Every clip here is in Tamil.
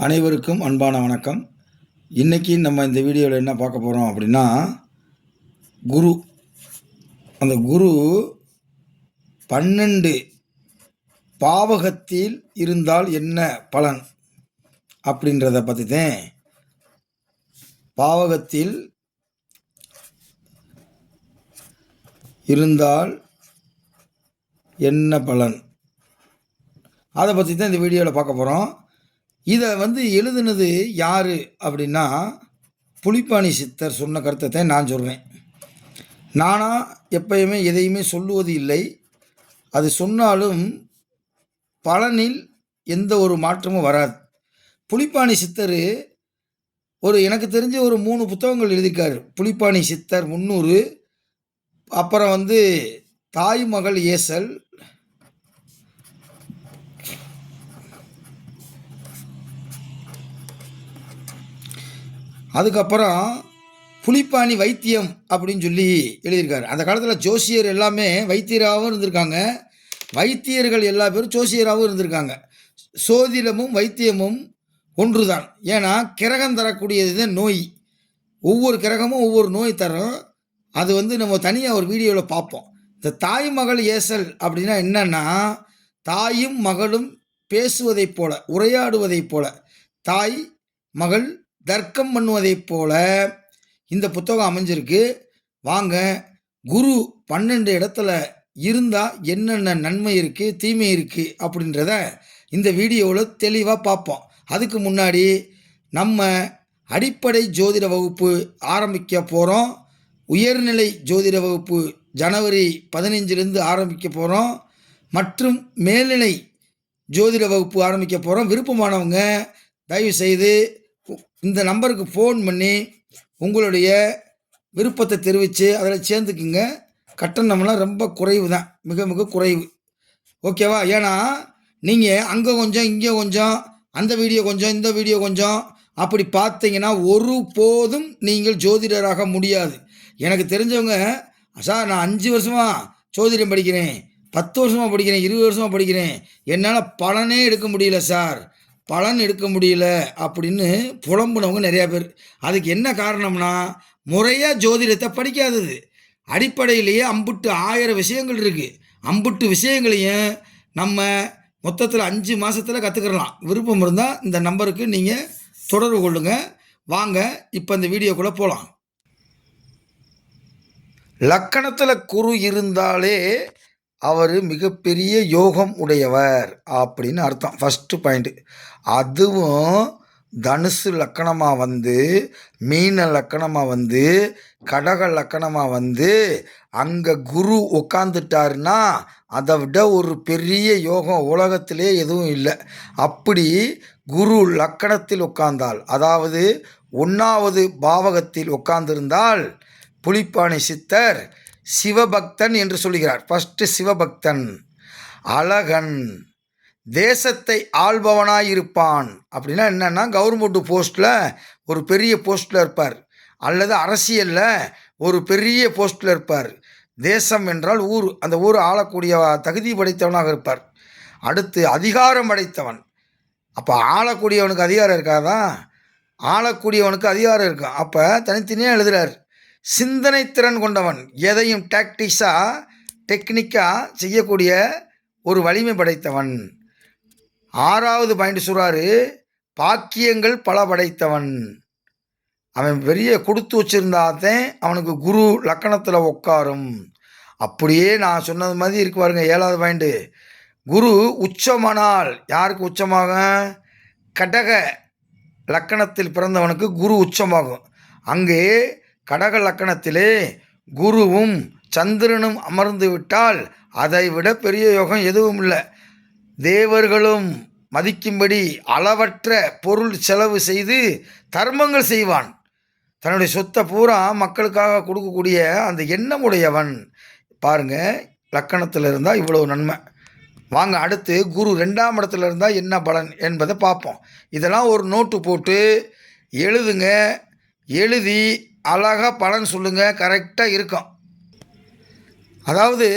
அனைவருக்கும் அன்பான வணக்கம். இன்றைக்கி நம்ம இந்த வீடியோவில் என்ன பார்க்க போகிறோம் அப்படின்னா, குரு அந்த குரு 12 பாவகத்தில் இருந்தால் என்ன பலன் அப்படின்றத பற்றி தான். பாவகத்தில் இருந்தால் என்ன பலன், அதை பற்றி தான் இந்த வீடியோவில் பார்க்க போகிறோம். இதை எழுதுனது யார் அப்படின்னா, புலிப்பாணி சித்தர் சொன்ன கருத்தை தான் நான் சொல்கிறேன். நானாக எப்பயுமே எதையுமே சொல்லுவது இல்லை. அது சொன்னாலும் பலனில் எந்த ஒரு மாற்றமும் வராது. புலிப்பாணி சித்தர் எனக்கு தெரிஞ்ச ஒரு 3 புத்தகங்கள் எழுதியிருக்காரு. புலிப்பாணி சித்தர் 300, அப்புறம் தாய் மகள் ஏசல், அதுக்கப்புறம் புலிப்பாணி வைத்தியம் அப்படின்னு சொல்லி எழுதியிருக்காரு. அந்த காலத்தில் ஜோசியர் எல்லாமே வைத்தியராகவும் இருந்திருக்காங்க, வைத்தியர்கள் எல்லா பேரும் ஜோசியராகவும் இருந்திருக்காங்க. சோதிடமும் வைத்தியமும் ஒன்று தான். ஏன்னா கிரகம் தரக்கூடியது நோய். ஒவ்வொரு கிரகமும் ஒவ்வொரு நோய் தரும். அது நம்ம தனியாக ஒரு வீடியோவில் பார்ப்போம். இந்த தாய் மகள் ஏசல் அப்படின்னா என்னன்னா, தாயும் மகளும் பேசுவதைப் போல, உரையாடுவதைப் போல, தாய் மகள் தர்க்கம் பண்ணுவதைப் போல இந்த புத்தகம் அமைஞ்சிருக்கு. வாங்க, குரு 12 இடத்துல இருந்தால் என்னென்ன நன்மை இருக்குது, தீமை இருக்குது அப்படின்றத இந்த வீடியோவில் தெளிவாக பார்ப்போம். அதுக்கு முன்னாடி நம்ம அடிப்படை ஜோதிட வகுப்பு ஆரம்பிக்க போகிறோம். உயர்நிலை ஜோதிட வகுப்பு ஜனவரி 15லேருந்து ஆரம்பிக்க போகிறோம். மற்றும் மேல்நிலை ஜோதிட வகுப்பு ஆரம்பிக்க போகிறோம். விருப்பமானவங்க தயவுசெய்து இந்த நம்பருக்கு ஃபோன் பண்ணி உங்களுடைய விருப்பத்தை தெரிவித்து அதில் சேர்ந்துக்குங்க. கட்டணம்லாம் ரொம்ப குறைவு தான், மிக மிக குறைவு. ஓகேவா? ஏன்னா நீங்கள் அங்கே கொஞ்சம் இங்கே கொஞ்சம், அந்த வீடியோ கொஞ்சம் இந்த வீடியோ கொஞ்சம் அப்படி பார்த்தீங்கன்னா ஒருபோதும் நீங்கள் ஜோதிடராக முடியாது. எனக்கு தெரிஞ்சவங்க, சார் நான் 5 வருஷமாக ஜோதிடம் படிக்கிறேன், 10 வருஷமாக படிக்கிறேன், 20 வருஷமாக படிக்கிறேன், என்னால் பலனே எடுக்க முடியல சார், பலன் எடுக்க முடியல அப்படின்னு புலம்புனவங்க நிறையா பேர். அதுக்கு என்ன காரணம்னா, முறையாக ஜோதிடத்தை படிக்காதது. அடிப்படையிலேயே அம்புட்டு 1000 விஷயங்கள் இருக்குது. அம்புட்டு விஷயங்களையும் நம்ம மொத்தத்தில் 5 மாதத்தில் கற்றுக்கிறலாம். விருப்பம் இருந்தால் இந்த நம்பருக்கு நீங்கள் தொடர்பு கொள்ளுங்கள். வாங்க இப்போ இந்த வீடியோக்குள்ளே போகலாம். லக்கணத்தில் குரு இருந்தாலே அவர் மிகப்பெரிய யோகம் உடையவர் அப்படின்னு அர்த்தம். First point. அதுவும் தனுசு லக்கணமாக மீன லக்கணமாக கடக லக்கணமாக அங்கே குரு உட்காந்துட்டாருன்னா அதை விட ஒரு பெரிய யோகம் உலகத்திலே எதுவும் இல்லை. அப்படி குரு லக்கணத்தில் உட்கார்ந்தால், அதாவது 1வது பாவகத்தில் உட்கார்ந்திருந்தால் புலிப்பாணி சித்தர் சிவபக்தன் என்று சொல்கிறார். ஃபஸ்ட்டு சிவபக்தன், அழகன், தேசத்தை ஆள்பவனாயிருப்பான். அப்படின்னா என்னென்னா, கவர்மெண்ட் போஸ்ட்டில் ஒரு பெரிய போஸ்ட்டில் இருப்பார், அல்லது அரசியலில் ஒரு பெரிய போஸ்ட்டில் இருப்பார். தேசம் என்றால் ஊர், அந்த ஊர் ஆளக்கூடிய தகுதி படைத்தவனாக இருப்பார். அடுத்து அதிகாரம் படைத்தவன். அப்போ ஆளக்கூடியவனுக்கு அதிகாரம் இருக்காதா? ஆளக்கூடியவனுக்கு அதிகாரம் இருக்கும். அப்போ தனித்தனியாக எழுதுகிறார். சிந்தனை திறன் கொண்டவன், எதையும் டெக்னிக்காக செய்யக்கூடிய ஒரு வலிமை படைத்தவன். 6வது பாயிண்ட் சொல்கிறாரு, பாக்கியங்கள் பல படைத்தவன். அவன் பெரிய கொடுத்து வச்சுருந்தாதான் அவனுக்கு குரு லக்கணத்தில் உட்காரும். அப்படியே நான் சொன்னது மாதிரி இருக்கு பாருங்க. 7வது பாயிண்ட்டு, குரு உச்சமானால் யாருக்கு உச்சமாக? கடக லக்கணத்தில் பிறந்தவனுக்கு குரு உச்சமாகும். அங்கே கடக லக்கணத்திலே குருவும் சந்திரனும் அமர்ந்து விட்டால் அதை விட பெரிய யோகம் எதுவும் இல்லை. தேவர்களும் மதிக்கும்படி அளவற்ற பொருள் செலவு செய்து தர்மங்கள் செய்வான். தன்னுடைய சொத்தை பூரா மக்களுக்காக கொடுக்கக்கூடிய அந்த எண்ணம் உடையவன். பாருங்க, லக்கணத்தில் இருந்தால் இவ்வளவு நன்மை. வாங்க அடுத்து குரு 2ஆம் இடத்துல இருந்தால் என்ன பலன் என்பதை பார்ப்போம். இதெல்லாம் ஒரு நோட்டு போட்டு எழுதுங்க. எழுதி அழகாக பலன் சொல்லுங்கள், கரெக்டாக இருக்கும். அதாவது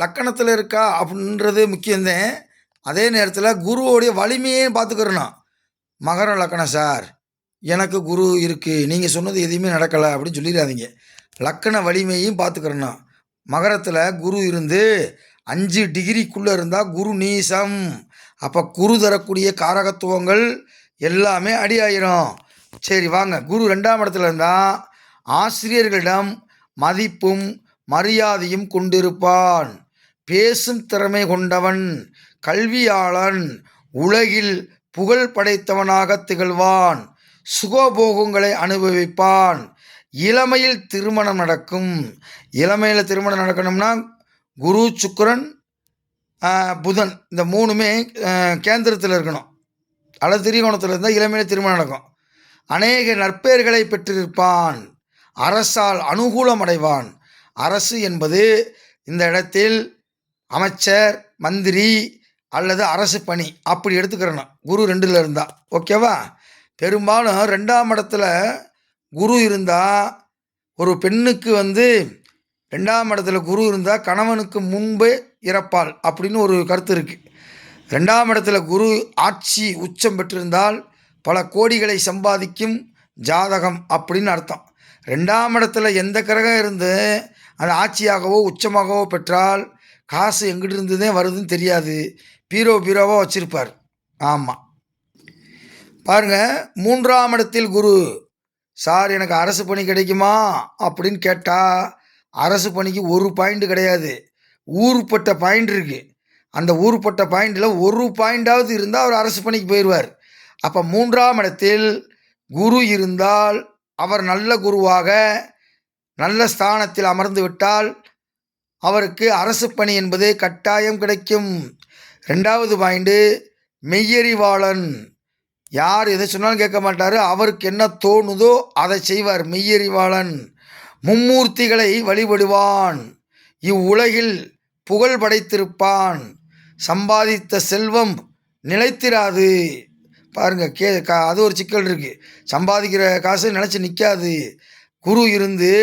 லக்கணத்தில் இருக்கா அப்படின்றது முக்கியம்தான். அதே நேரத்தில் குருவோடைய வலிமையே பார்த்துக்கிறணும். மகர லக்கணம் சார், எனக்கு குரு இருக்குது, நீங்கள் சொன்னது எதுவுமே நடக்கலை அப்படின்னு சொல்லிடாதீங்க. லக்கண வலிமையும் பார்த்துக்கிறணும். மகரத்தில் குரு இருந்து 5 டிகிரிக்குள்ளே இருந்தால் குரு நீசம். அப்போ குரு தரக்கூடிய காரகத்துவங்கள் எல்லாமே அடி ஆயிரும். சரி வாங்க, குரு 2ஆம் இடத்துல இருந்தால் ஆசிரியர்களிடம் மதிப்பும் மரியாதையும் கொண்டிருப்பான். பேசும் திறமை கொண்டவன், கல்வியாளன், உலகில் புகழ் படைத்தவனாக திகழ்வான். சுகபோகங்களை அனுபவிப்பான். இளமையில் திருமணம் நடக்கும். இளமையில் திருமணம் நடக்கணும்னா குரு, சுக்கிரன், புதன் இந்த 3மே கேந்திரத்தில் இருக்கணும். அல்லது திரிகோணத்தில் இருந்தால் இளமையில் திருமணம் நடக்கும். அநேக நற்பெயர்களை பெற்றிருப்பான். அரசால் அனுகூலம் அடைவான். அரசு என்பது இந்த இடத்தில் அமைச்சர், மந்திரி அல்லது அரசு பணி அப்படி எடுத்துக்கிறணும். குரு 2ல் இருந்தால் ஓகேவா. பெரும்பாலும் 2ஆம் இடத்துல குரு இருந்தால் ஒரு பெண்ணுக்கு 2ஆம் இடத்துல குரு இருந்தால் கணவனுக்கு முன்பே இறப்பாள் அப்படின்னு ஒரு கருத்து இருக்குது. 2ஆம் இடத்துல குரு ஆட்சி உச்சம் பெற்றிருந்தால் பல கோடிகளை சம்பாதிக்கும் ஜாதகம் அப்படின்னு அர்த்தம். 2ஆம் இடத்துல எந்த கிரகம் இருந்து அது ஆட்சியாகவோ உச்சமாகவோ பெற்றால் காசு எங்கிட்டு இருந்ததே வருதுன்னு தெரியாது, பீரோவாக வச்சுருப்பார். ஆமாம் பாருங்கள், 3ஆம் இடத்தில் குரு, சார் எனக்கு அரசு பணி கிடைக்குமா அப்படின்னு கேட்டால் அரசு பணிக்கு ஒரு பாயிண்ட் கிடையாது, ஊருப்பட்ட பாயிண்ட் இருக்குது. அந்த ஊருப்பட்ட பாயிண்டில் ஒரு பாயிண்டாவது இருந்தால் அவர் அரசு பணிக்கு போயிடுவார். அப்போ 3ஆம் இடத்தில் குரு இருந்தால் அவர் நல்ல குருவாக நல்ல ஸ்தானத்தில் அமர்ந்து விட்டால் அவருக்கு அரசு பணி என்பது கட்டாயம் கிடைக்கும். 2வது பாயிண்டு, மெய்யறிவாளன். யார் எதை சொன்னாலும் கேட்க மாட்டார், அவருக்கு என்ன தோணுதோ அதை செய்வார். மெய்யறிவாளன். மும்மூர்த்திகளை வழிபடுவான். இவ்வுலகில் புகழ் படைத்திருப்பான். சம்பாதித்த செல்வம் நிலைத்திராது. பாருங்கள், அது ஒரு சிக்கல் இருக்குது. சம்பாதிக்கிற காசு நினச்சி நிற்காது. குரு இருந்து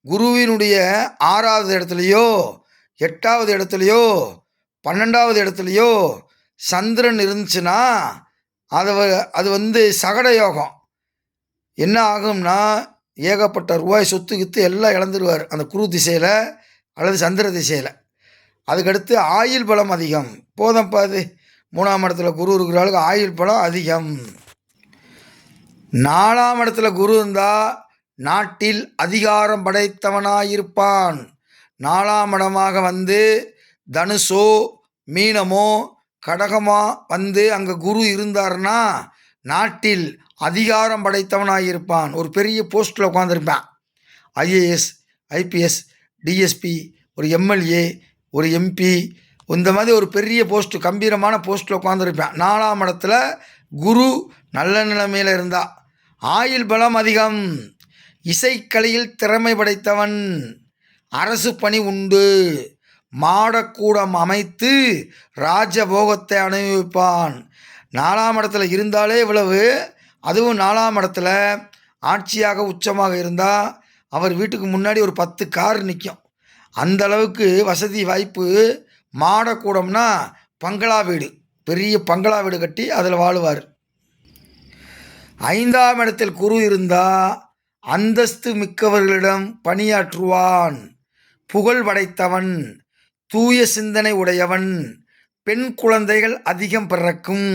குருவினுடைய 6வது இடத்துலையோ 8வது இடத்துலையோ 12வது இடத்துலையோ சந்திரன் இருந்துச்சுன்னா அது சகட யோகம். என்ன ஆகும்னா ஏகப்பட்ட ரூபாய் சொத்து கித்து எல்லாம் இழந்துருவார் அந்த குரு திசையில் அல்லது சந்திர திசையில். அதுக்கடுத்து ஆயுள் பலம் அதிகம். போதப்பா அது 3ஆம் இடத்துல குரு இருக்கிறாளுக்கு ஆயுள் பலம் அதிகம். 4ஆம் இடத்துல குரு இருந்தால் நாட்டில் அதிகாரம் படைத்தவனாயிருப்பான். 4ஆம் இடமாக தனுசோ மீனமோ கடகமா அங்கே குரு இருந்தார்னா நாட்டில் அதிகாரம் படைத்தவனாயிருப்பான். ஒரு பெரிய போஸ்ட்டில் உட்காந்துருப்பான். ஐஏஎஸ், ஐபிஎஸ், டிஎஸ்பி, ஒரு எம்எல்ஏ, ஒரு எம்பி, இந்த மாதிரி ஒரு பெரிய போஸ்ட்டு, கம்பீரமான போஸ்ட்டில் உட்காந்துருப்பான். 4ஆம் இடத்துல குரு நல்ல நிலைமையில் இருந்தால். ஆயுள் பலம் அதிகம். இசைக்கலையில் திறமை படைத்தவன். அரசு பணி உண்டு. மாடக்கூடம் அமைத்து ராஜபோகத்தை அனுபவிப்பான். 4ஆம் இடத்துல இருந்தாலே இவ்வளவு. அதுவும் 4ஆம் இடத்துல ஆட்சியாக உச்சமாக இருந்தால் அவர் வீட்டுக்கு முன்னாடி ஒரு 10 கார் நிற்கும். அந்த அளவுக்கு வசதி வாய்ப்பு. மாடக்கூடம்னா பங்களா வீடு, பெரிய பங்களா வீடு கட்டி அதில் வாழுவார். 5ஆம் இடத்தில் குரு இருந்தால் அந்தஸ்து மிக்கவர்களிடம் பணியாற்றுவான். புகழ் படைத்தவன். தூய சிந்தனை உடையவன். பெண் குழந்தைகள் அதிகம் பிறக்கும்.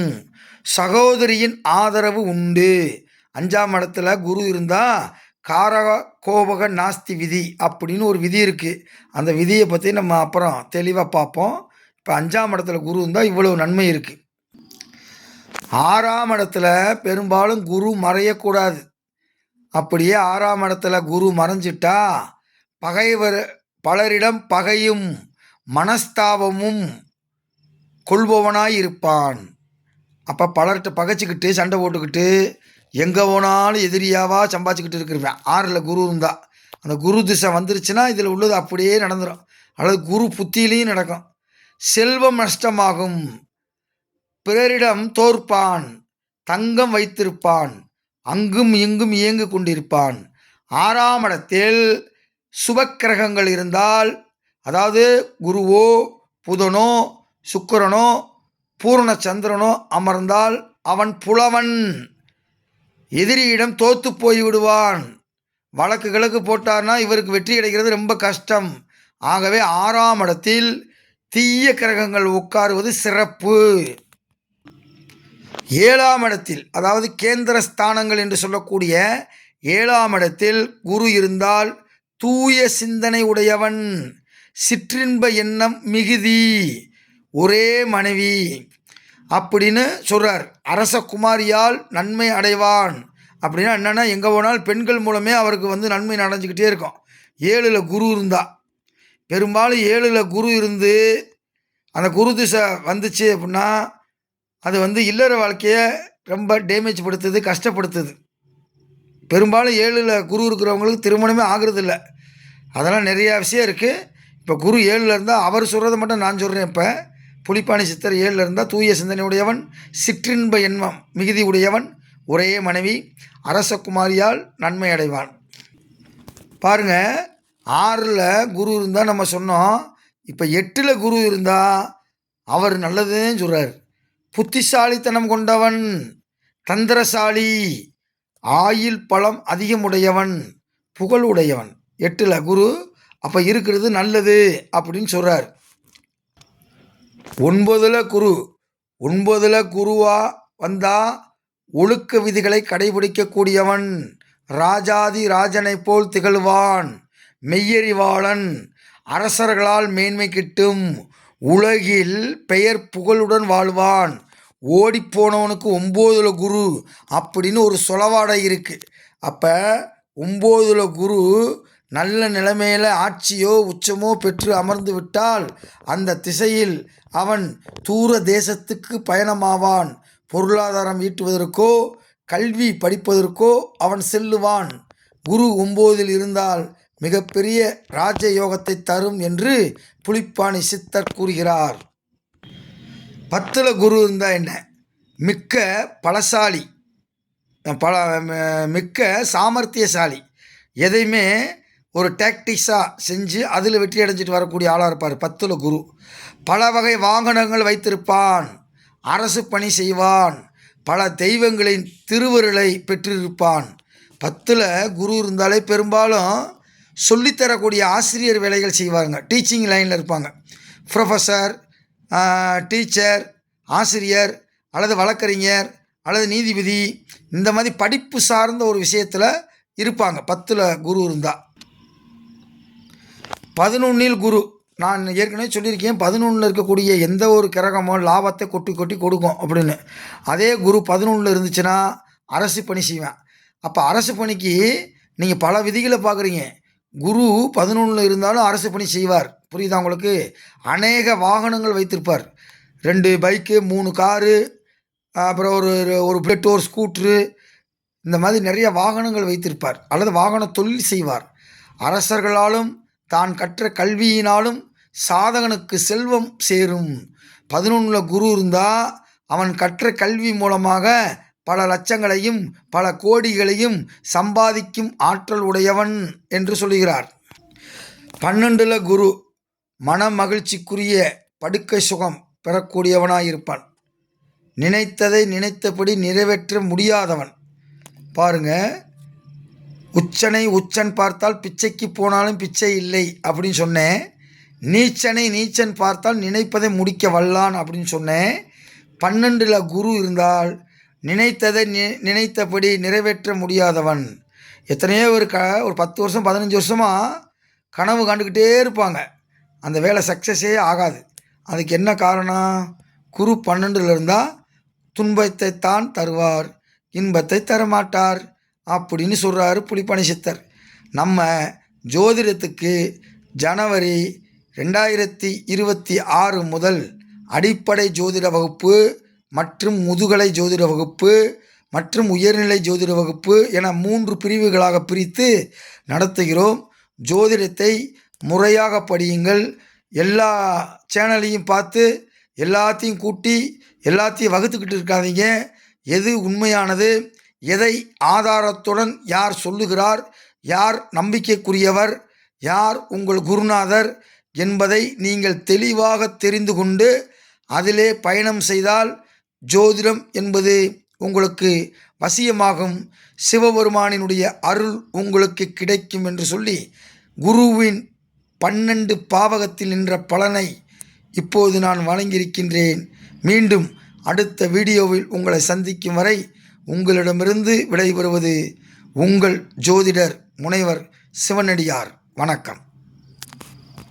சகோதரியின் ஆதரவு உண்டு. 5ஆம் இடத்துல குரு இருந்தால் காரக கோபக நாஸ்தி விதி அப்படின்னு ஒரு விதி இருக்குது. அந்த விதியை பற்றி நம்ம அப்புறம் தெளிவாக பார்ப்போம். இப்போ 5ஆம் இடத்துல குரு இருந்தால் இவ்வளவு நன்மை இருக்குது. 6ஆம் இடத்துல பெரும்பாலும் குரு மறையக்கூடாது. அப்படியே 6ஆம் இடத்துல குரு மறைஞ்சிட்டா பலரிடம் பகையும் மனஸ்தாபமும் கொள்பவனாய் இருப்பான். அப்போ பலர்கிட்ட பகைச்சிக்கிட்டு சண்டை போட்டுக்கிட்டு எங்கே போனாலும் எதிரியாவா சம்பாதிச்சுக்கிட்டு இருக்கிறவன் 6ல் குரு இருந்தால். அந்த குரு திசை வந்துருச்சுன்னா இதில் உள்ளது அப்படியே நடந்துடும். அல்லது குரு புத்தியிலையும் நடக்கும். செல்வம் நஷ்டமாகும். பிறரிடம் தோற்பான். தங்கம் வைத்திருப்பான். அங்கும் இங்கும் இயங்கு கொண்டிருப்பான். 6ஆம் இடத்தில் சுபக்கிரகங்கள் இருந்தால், அதாவது குருவோ புதனோ சுக்கிரனோ பூரண சந்திரனோ அமர்ந்தால் அவன் புலவன், எதிரியிடம் தோத்து போய் விடுவான். வழக்கு கிழக்கு போட்டார்னா இவருக்கு வெற்றி கிடைக்கிறது ரொம்ப கஷ்டம். ஆகவே 6ஆம் இடத்தில் தீய கிரகங்கள் உட்காருவது சிறப்பு. 7ஆம் இடத்தில், அதாவது கேந்திர ஸ்தானங்கள் என்று சொல்லக்கூடிய 7ஆம் இடத்தில் குரு இருந்தால் தூய சிந்தனை உடையவன், சிற்றின்ப எண்ணம் மிகுதி, ஒரே மனைவி அப்படின்னு சொல்கிறார். அரச குமாரியால் நன்மை அடைவான். அப்படின்னா என்னென்னா, எங்கே போனால் பெண்கள் மூலமே அவருக்கு நன்மை அடைஞ்சிக்கிட்டே இருக்கும். 7ல் குரு இருந்தால், பெரும்பாலும் 7ல் குரு இருந்து அந்த குரு திசை வந்துச்சு அப்படின்னா அது இல்லற வாழ்க்கையை ரொம்ப டேமேஜ் படுத்துது, கஷ்டப்படுத்துது. பெரும்பாலும் 7ல் குரு இருக்கிறவங்களுக்கு திருமணமே ஆகிறது இல்லை. அதெல்லாம் நிறையா விஷயம் இருக்குது. இப்போ குரு 7ல் இருந்தால் அவர் சொல்கிறத மட்டும் நான் சொல்கிறேன். இப்போ புலிப்பாணி சித்தர் 7ல் இருந்தால் தூய சிந்தனை உடையவன், சிற்றின்ப எண்ணம் மிகுதி உடையவன், ஒரே மனைவி, அரசகுமாரியால் நன்மை அடைவான். பாருங்கள், 6ல் குரு இருந்தால் நம்ம சொன்னோம். இப்போ 8ல் குரு இருந்தால் அவர் நல்லதுன்னு சொல்கிறார். புத்திசாலித்தனம் கொண்டவன், தந்திரசாலி, ஆயுள் பலம் அதிகமுடையவன், புகழுடையவன். 8ல் குரு அப்போ இருக்கிறது நல்லது அப்படின்னு சொல்கிறார். 9ல் குரு, 9ல் குருவா வந்தால் ஒழுக்க விதிகளை கடைபிடிக்கக்கூடியவன், ராஜாதி ராஜனை போல் திகழ்வான், மெய்யறிவாளன், அரசர்களால் மேன்மை கிட்டும், உலகில் பெயர் புகழுடன் வாழ்வான். ஓடிப்போனவனுக்கு 9ல் குரு அப்படின்னு ஒரு சொலவாடை இருக்குது. அப்போ 9ல் குரு நல்ல நிலைமையில் ஆட்சியோ உச்சமோ பெற்று அமர்ந்து விட்டால் அந்த திசையில் அவன் தூர தேசத்துக்கு பயணமாவான். பொருளாதாரம் ஈட்டுவதற்கோ கல்வி படிப்பதற்கோ அவன் செல்லுவான். குரு 9ல் இருந்தால் மிகப்பெரிய ராஜயோகத்தை தரும் என்று புலிப்பாணி சித்தர் கூறுகிறார். 10ல் குரு இருந்தால் என்ன? மிக்க பலசாலி, மிக்க சாமர்த்தியசாலி, எதையுமே ஒரு டாக்டிக்ஸாக செஞ்சு அதில் வெற்றி அடைஞ்சிட்டு வரக்கூடிய ஆளாக இருப்பார். 10ல் குரு. பல வகை வாகனங்கள் வைத்திருப்பான், அரசு பணி செய்வான், பல தெய்வங்களின் திருவருளை பெற்றிருப்பான். 10ல் குரு இருந்தாலே பெரும்பாலும் சொல்லித்தரக்கூடிய ஆசிரியர் வேலைகள் செய்வாங்க. டீச்சிங் லைனில் இருப்பாங்க. ப்ரொஃபஸர், டீச்சர், ஆசிரியர் அல்லது வழக்கறிஞர் அல்லது நீதிபதி, இந்த மாதிரி படிப்பு சார்ந்த ஒரு விஷயத்தில் இருப்பாங்க 10ல் குரு இருந்தால். 11ல் குரு, நான் ஏற்கனவே சொல்லியிருக்கேன், 11ல் இருக்கக்கூடிய எந்த ஒரு கிரகமோ லாபத்தை கொட்டி கொட்டி கொடுக்கும் அப்படின்னு. அதே குரு 11ல் இருந்துச்சுன்னா அரசு பணி செய்வேன். அப்போ அரசு பணிக்கு நீங்கள் பல விதிகளை பார்க்குறீங்க. குரு 11ல் இருந்தாலும் அரசு பணி செய்வார். புரியுதா உங்களுக்கு? அநேக வாகனங்கள் வைத்திருப்பார். 2 பைக்கு, 3 காரு, அப்புறம் ஒரு புல்லட், ஒரு ஸ்கூட்ரு, இந்த மாதிரி நிறைய வாகனங்கள் வைத்திருப்பார். அல்லது வாகன தொழில் செய்வார். அரசர்களாலும் தான் கற்ற கல்வியினாலும் சாதகனுக்கு செல்வம் சேரும். 11ல் குரு இருந்தால் அவன் கற்ற கல்வி மூலமாக பல லட்சங்களையும் பல கோடிகளையும் சம்பாதிக்கும் ஆற்றல் உடையவன் என்று சொல்கிறார். 12ல் குரு மன மகிழ்ச்சிக்குரிய படுக்கை சுகம் பெறக்கூடியவனாயிருப்பான். நினைத்ததை நினைத்தபடி நிறைவேற்ற முடியாதவன். பாருங்க, உச்சனை உச்சன் பார்த்தால் பிச்சைக்கு போனாலும் பிச்சை இல்லை அப்படின்னு சொன்னேன். நீச்சனை நீச்சன் பார்த்தால் நினைப்பதை முடிக்க வல்லான் அப்படின்னு சொன்னேன். 12ல் குரு இருந்தால் நினைத்ததை நினைத்தபடி நிறைவேற்ற முடியாதவன். எத்தனையோ ஒரு 10 வருஷம் 15 வருஷமாக கனவு கண்டுக்கிட்டே இருப்பாங்க, அந்த வேலை சக்ஸஸே ஆகாது. அதுக்கு என்ன காரணம்? குரு 12ல் இருந்தால் துன்பத்தை தான் தருவார், இன்பத்தை தரமாட்டார் அப்படின்னு சொல்கிறாரு புலிப்பாணி சித்தர். நம்ம ஜோதிடத்துக்கு ஜனவரி 2026 முதல் அடிப்படை ஜோதிட வகுப்பு மற்றும் முதுகலை ஜோதிட வகுப்பு மற்றும் உயர்நிலை ஜோதிட வகுப்பு என 3 பிரிவுகளாக பிரித்து நடத்துகிறோம். ஜோதிடத்தை முறையாக படியுங்கள். எல்லா சேனலையும் பார்த்து எல்லாத்தையும் கூட்டி எல்லாத்தையும் வகுத்துக்கிட்டு இருக்காதீங்க. எது உண்மையானது, எதை ஆதாரத்துடன் யார் சொல்லுகிறார், யார் நம்பிக்கைக்குரியவர், யார் உங்கள் குருநாதர் என்பதை நீங்கள் தெளிவாக தெரிந்து கொண்டு அதிலே பயணம் செய்தால் ஜோதிடம் என்பது உங்களுக்கு வசியமாகும், சிவபெருமானினுடைய அருள் உங்களுக்கு கிடைக்கும் என்று சொல்லி குருவின் 12 பாவகத்தில் நின்ற பலனை இப்போது நான் வழங்கியிருக்கின்றேன். மீண்டும் அடுத்த வீடியோவில் உங்களை சந்திக்கும் வரை உங்களிடமிருந்து விடைபெறுவது உங்கள் ஜோதிடர் முனைவர் சிவனடியார். வணக்கம்.